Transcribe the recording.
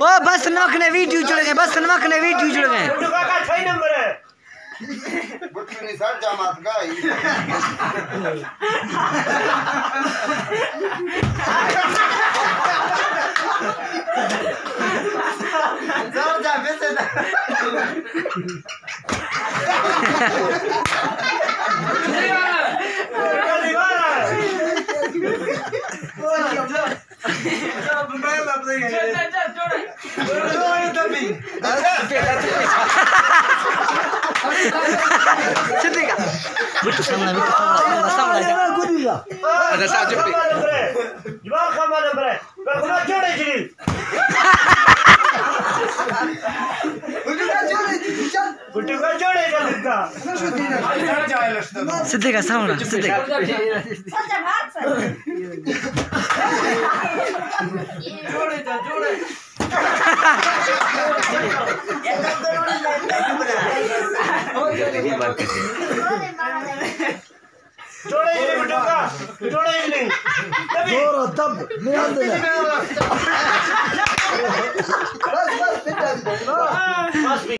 ओ बस नमक ने वीडियो जुड़ गए, बस नमक ने वीडियो जुड़ गए। का 6 नंबर है बुट्टी सर जमात का सर जा वैसे Sedih betul sama ada saja pi jual kama nomor guna जोड़े जी गुट्टू का जोड़े का sedih का sama sedih जोड़े जी गुट्टू का जोड़े जी नहीं तब मेरा बस